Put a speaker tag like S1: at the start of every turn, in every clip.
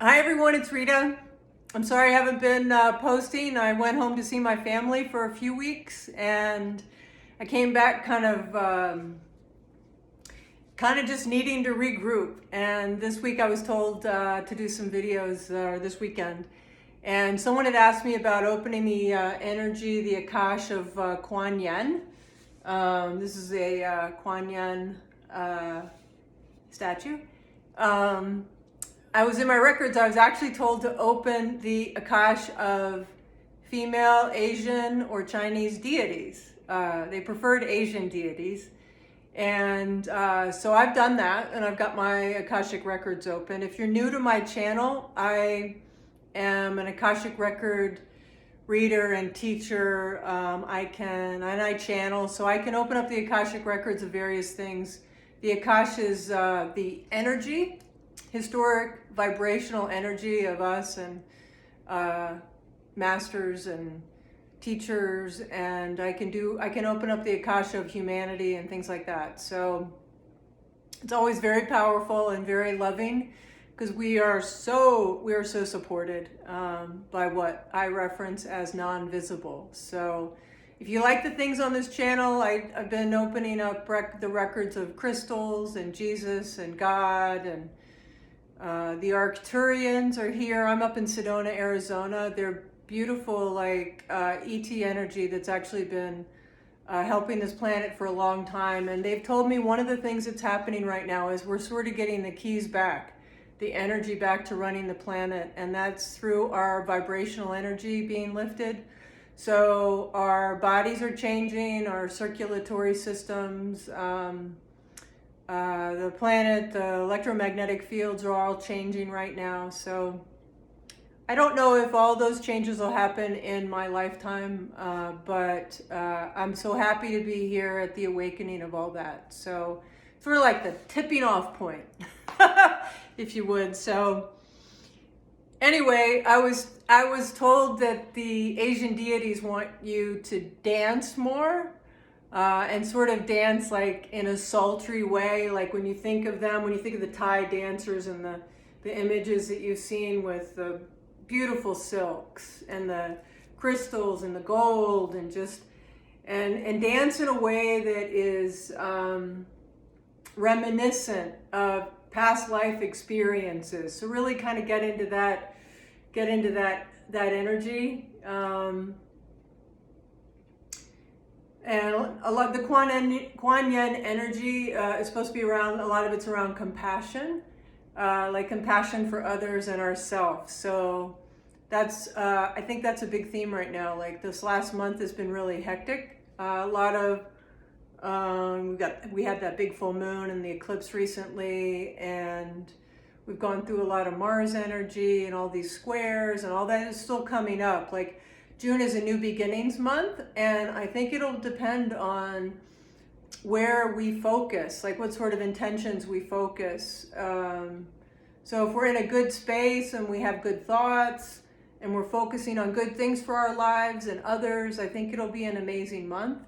S1: Hi everyone, it's Rita. I'm sorry I haven't been posting. I went home to see my family for a few weeks and I came back kind of just needing to regroup. And this week I was told to do some videos this weekend. And someone had asked me about opening the energy, the Akash of Kuan Yin. This is a Kuan Yin statue. I was in my records, I was actually told to open the Akash of female Asian or Chinese deities. They preferred Asian deities. And so I've done that and I've got my Akashic records open. If you're new to my channel, I am an Akashic record reader and teacher. I channel, so I can open up the Akashic records of various things. The Akash is the energy, historic vibrational energy of us and masters and teachers, and I can open up the Akasha of humanity and things like that. So it's always very powerful and very loving because we are so supported by what I reference as non-visible. So if you like the things on this channel, I've been opening up the records of crystals and Jesus and God, and the Arcturians are here. I'm up in Sedona, Arizona. They're beautiful, like ET energy that's actually been helping this planet for a long time. And they've told me one of the things that's happening right now is we're sort of getting the keys back, the energy back to running the planet. And that's through our vibrational energy being lifted. So our bodies are changing, our circulatory systems, the planet, the electromagnetic fields are all changing right now. So I don't know if all those changes will happen in my lifetime, but I'm so happy to be here at the awakening of all that. So sort of like the tipping off point, if you would. So anyway, I was told that the Asian deities want you to dance more. And sort of dance like in a sultry way, like when you think of them, when you think of the Thai dancers and the images that you've seen with the beautiful silks and the crystals and the gold, and just and dance in a way that is reminiscent of past life experiences. So really kind of get into that energy. And a lot of the Kuan Yin energy is supposed to be around, a lot of it's around compassion, like compassion for others and ourselves. So that's, I think that's a big theme right now. Like this last month has been really hectic. A lot of, we had that big full moon and the eclipse recently, and we've gone through a lot of Mars energy and all these squares, and all that is still coming up. Like June is a new beginnings month, and I think it'll depend on where we focus, like what sort of intentions we focus. So if we're in a good space and we have good thoughts and we're focusing on good things for our lives and others, I think it'll be an amazing month.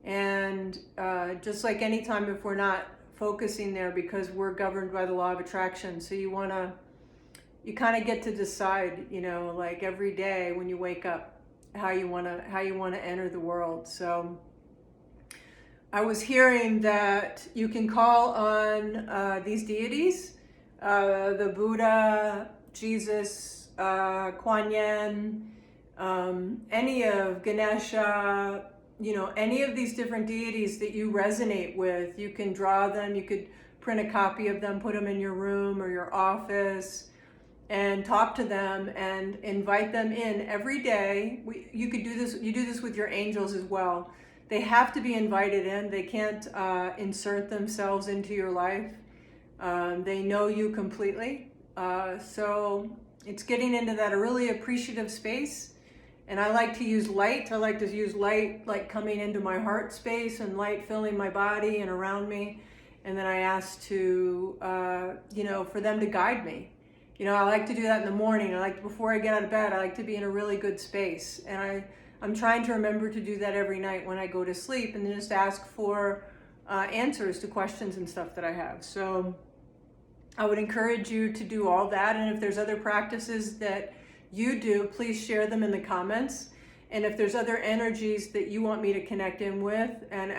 S1: And just like any time, if we're not focusing there, because we're governed by the law of attraction, so you kind of get to decide, like every day when you wake up, how you want to enter the world. So I was hearing that you can call on these deities, the Buddha, Jesus, Kuan Yin, any of Ganesha, any of these different deities that you resonate with. You can draw them, you could print a copy of them, put them in your room or your office, and talk to them and invite them in every day. You could do this. You do this with your angels as well. They have to be invited in. They can't insert themselves into your life. They know you completely. So it's getting into that a really appreciative space. And I like to use light. I like to use light like coming into my heart space, and light filling my body and around me. And then I ask to, for them to guide me. I like to do that in the morning. Before I get out of bed, I like to be in a really good space. And I'm trying to remember to do that every night when I go to sleep, and then just ask for answers to questions and stuff that I have. So I would encourage you to do all that. And if there's other practices that you do, please share them in the comments. And if there's other energies that you want me to connect in with, and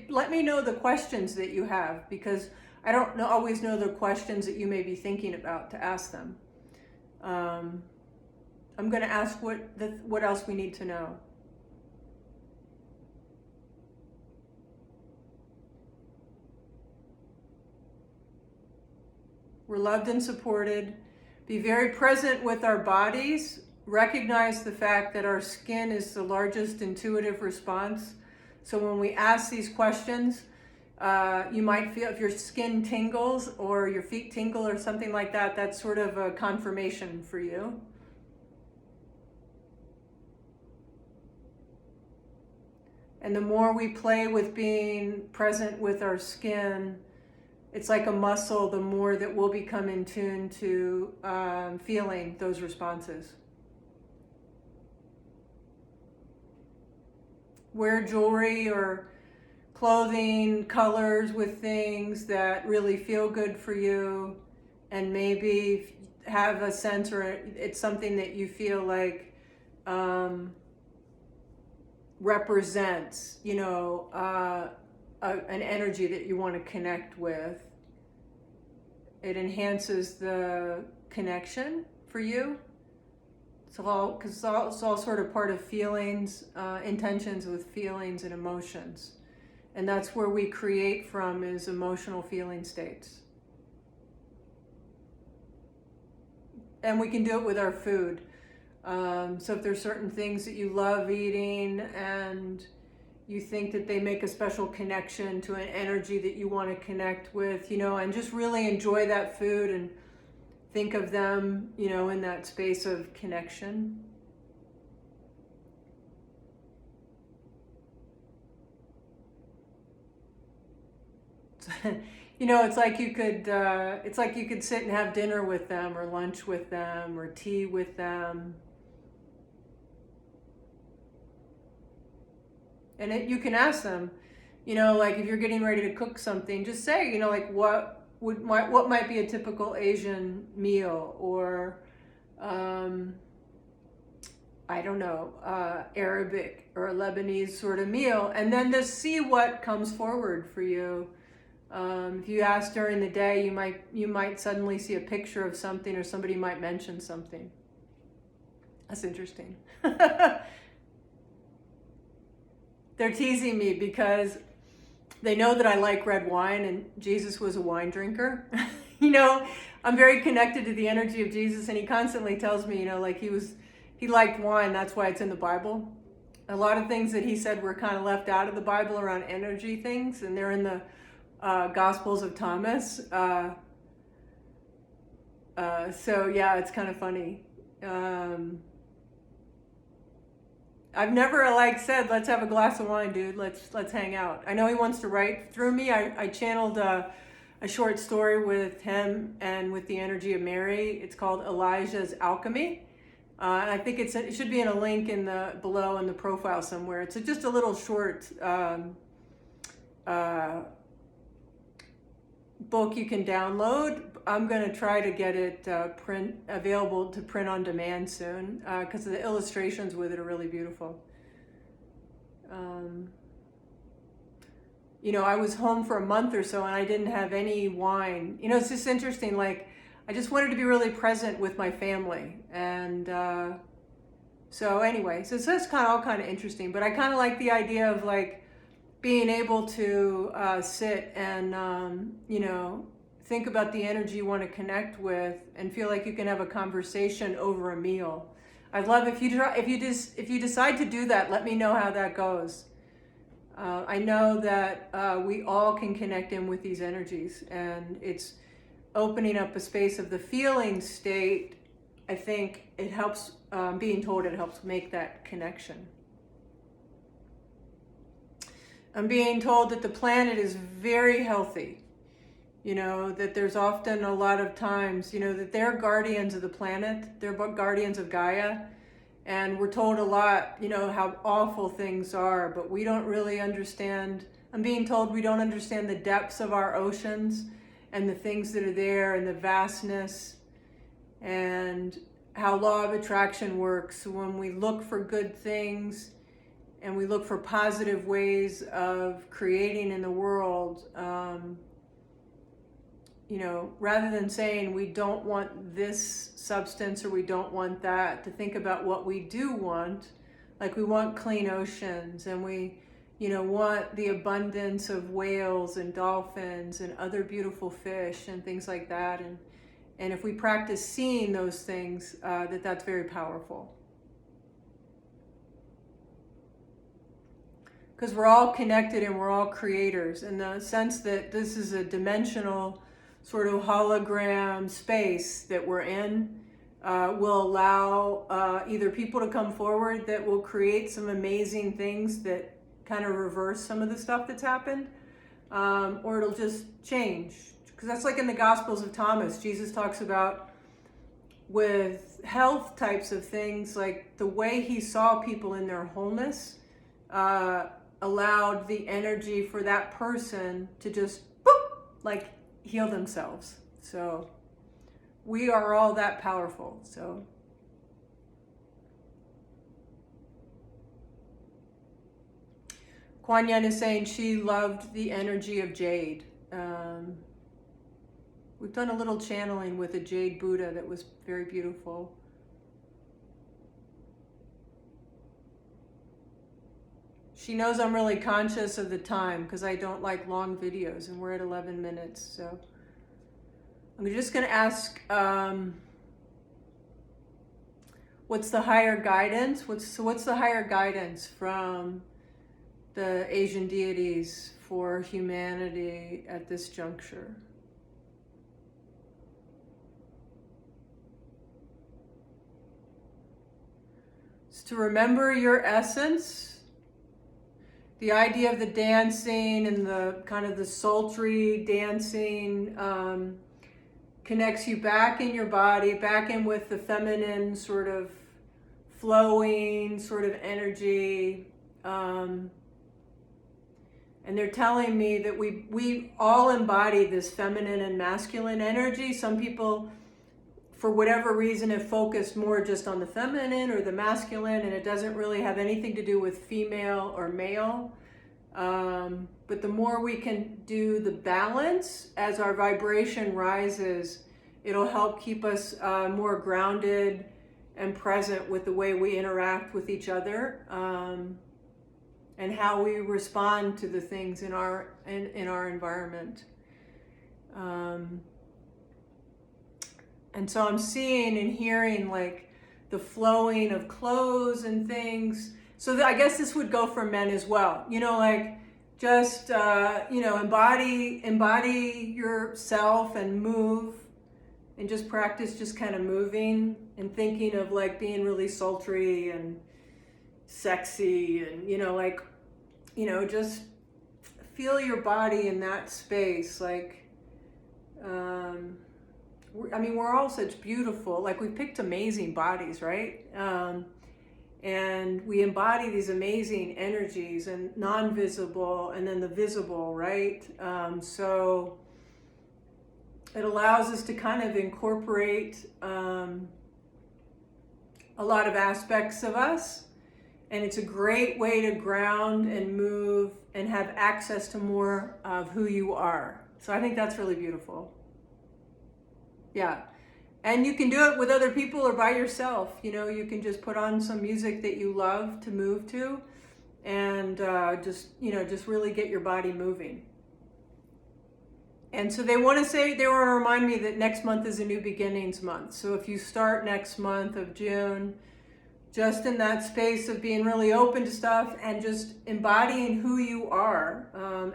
S1: let me know the questions that you have, because I don't always know the questions that you may be thinking about to ask them. I'm going to ask what else we need to know. We're loved and supported. Be very present with our bodies. Recognize the fact that our skin is the largest intuitive response. So when we ask these questions, you might feel if your skin tingles or your feet tingle or something like that, that's sort of a confirmation for you. And the more we play with being present with our skin, it's like a muscle, the more that we'll become in tune to feeling those responses. Wear jewelry or clothing, colors with things that really feel good for you, and maybe have a sense, or it's something that you feel like represents, an energy that you want to connect with. It enhances the connection for you. It's all sort of part of feelings, intentions with feelings and emotions. And that's where we create from, is emotional feeling states. And we can do it with our food. So if there's certain things that you love eating and you think that they make a special connection to an energy that you want to connect with, and just really enjoy that food and think of them, in that space of connection. It's like you could sit and have dinner with them, or lunch with them, or tea with them. And you can ask them, like if you're getting ready to cook something, just say, like what might be a typical Asian meal, or I don't know, Arabic or a Lebanese sort of meal, and then just see what comes forward for you. If you ask during the day, you might suddenly see a picture of something, or somebody might mention something. That's interesting. They're teasing me because they know that I like red wine, and Jesus was a wine drinker. I'm very connected to the energy of Jesus, and he constantly tells me, like he liked wine. That's why it's in the Bible. A lot of things that he said were kind of left out of the Bible around energy things, and they're in the Gospels of Thomas. So yeah, it's kind of funny. I've never said, let's have a glass of wine, dude. Let's hang out. I know he wants to write through me. I channeled a short story with him and with the energy of Mary. It's called Elijah's Alchemy. And I think it should be in a link below in the profile somewhere. It's just a little short book you can download. I'm going to try to get it available to print on demand soon, because the illustrations with it are really beautiful. I was home for a month or so, and I didn't have any wine. It's just interesting. Like, I just wanted to be really present with my family, and so it's just all kind of interesting. But I kind of like the idea of like being able to sit and think about the energy you want to connect with, and feel like you can have a conversation over a meal. I'd love if you decide to do that. Let me know how that goes. I know that we all can connect in with these energies, and it's opening up a space of the feeling state. I think it helps. Being told it helps make that connection. I'm being told that the planet is very healthy. That there's often a lot of times, that they're guardians of the planet. They're guardians of Gaia. And we're told a lot, how awful things are, but we don't really understand. I'm being told we don't understand the depths of our oceans and the things that are there and the vastness, and how law of attraction works. When we look for good things and we look for positive ways of creating in the world, rather than saying we don't want this substance or we don't want that, to think about what we do want. Like we want clean oceans, and we want the abundance of whales and dolphins and other beautiful fish and things like that. And if we practice seeing those things, that's very powerful. Because we're all connected and we're all creators, in the sense that this is a dimensional sort of hologram space that we're in. Will allow either people to come forward that will create some amazing things that kind of reverse some of the stuff that's happened, or it'll just change. Because that's like in the Gospels of Thomas, Jesus talks about with health types of things, like the way he saw people in their wholeness allowed the energy for that person to just like heal themselves. So we are all that powerful. So Kuan Yin is saying she loved the energy of jade. We've done a little channeling with a jade Buddha that was very beautiful. She knows I'm really conscious of the time because I don't like long videos, and we're at 11 minutes. So I'm just going to ask, what's the higher guidance? What's the higher guidance from the Asian deities for humanity at this juncture? It's to remember your essence. The idea of the dancing and the kind of the sultry dancing connects you back in your body, back in with the feminine sort of flowing sort of energy. And they're telling me that we all embody this feminine and masculine energy. Some people, for whatever reason, have focused more just on the feminine or the masculine, and it doesn't really have anything to do with female or male. But the more we can do the balance as our vibration rises, it'll help keep us more grounded and present with the way we interact with each other, and how we respond to the things in our environment. And so I'm seeing and hearing like the flowing of clothes and things. So I guess this would go for men as well. Like just, embody yourself and move, and just practice just kind of moving and thinking of like being really sultry and sexy and, just feel your body in that space. Like, we're all such beautiful, like we picked amazing bodies, right? And we embody these amazing energies, and non-visible and then the visible, right? So it allows us to kind of incorporate a lot of aspects of us. And it's a great way to ground and move and have access to more of who you are. So I think that's really beautiful. Yeah. And you can do it with other people or by yourself. You can just put on some music that you love to move to, and just really get your body moving. And so they want to remind me that next month is a new beginnings month. So if you start next month of June, just in that space of being really open to stuff and just embodying who you are.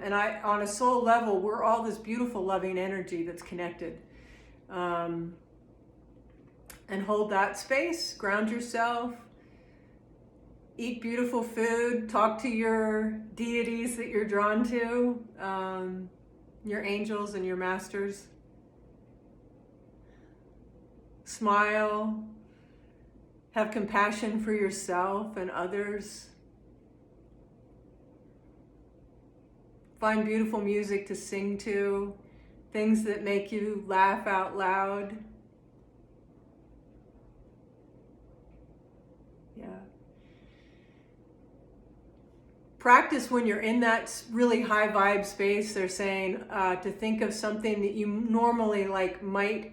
S1: And on a soul level, we're all this beautiful, loving energy that's connected. And hold that space, ground yourself, eat beautiful food, talk to your deities that you're drawn to, your angels and your masters. Smile. Have compassion for yourself and others. Find beautiful music to sing to. things that make you laugh out loud. Yeah. Practice when you're in that really high vibe space. They're saying to think of something that you normally like might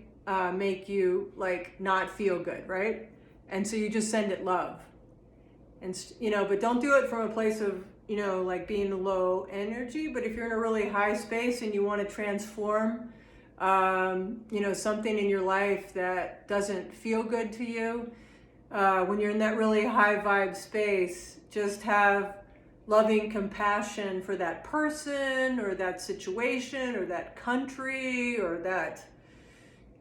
S1: make you like not feel good, right? And so you just send it love. And but don't do it from a place of like being low energy. But if you're in a really high space and you want to transform something in your life that doesn't feel good to you, when you're in that really high vibe space, just have loving compassion for that person or that situation or that country or that,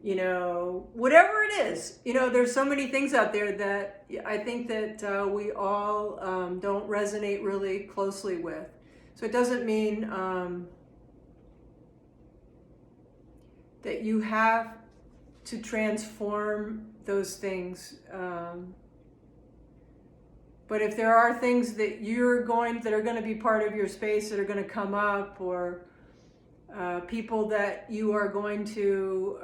S1: whatever it is. There's so many things out there that I think that we all don't resonate really closely with. So it doesn't mean that you have to transform those things. But if there are things that are going to be part of your space that are going to come up, or people that you are going to,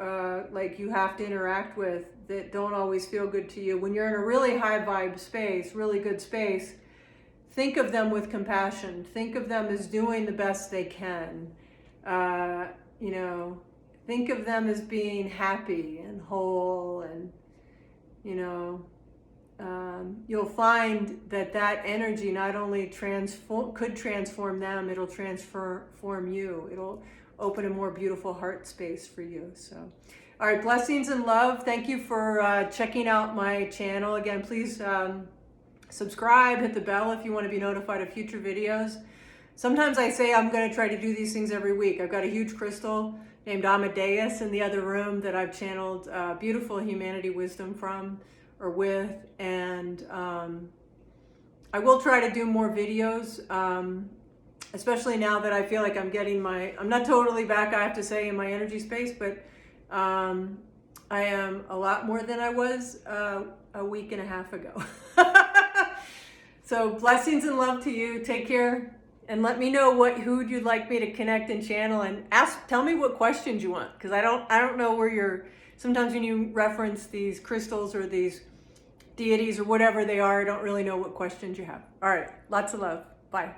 S1: you have to interact with that don't always feel good to you, when you're in a really high vibe space, really good space, think of them with compassion. Think of them as doing the best they can. Think of them as being happy and whole, and, you'll find that energy not only could transform them, it'll transform you. It'll open a more beautiful heart space for you. So, all right, blessings and love. Thank you for checking out my channel. Again, please subscribe, hit the bell if you want to be notified of future videos. Sometimes I say I'm going to try to do these things every week. I've got a huge crystal named Amadeus in the other room that I've channeled beautiful humanity wisdom from or with, and I will try to do more videos, especially now that I feel like I'm not totally back, I have to say, in my energy space, but I am a lot more than I was a week and a half ago. So blessings and love to you. Take care, and let me know who you'd like me to connect and channel, and tell me what questions you want, because I don't know where sometimes when you reference these crystals or these deities or whatever they are, I don't really know what questions you have. All right, lots of love. Bye.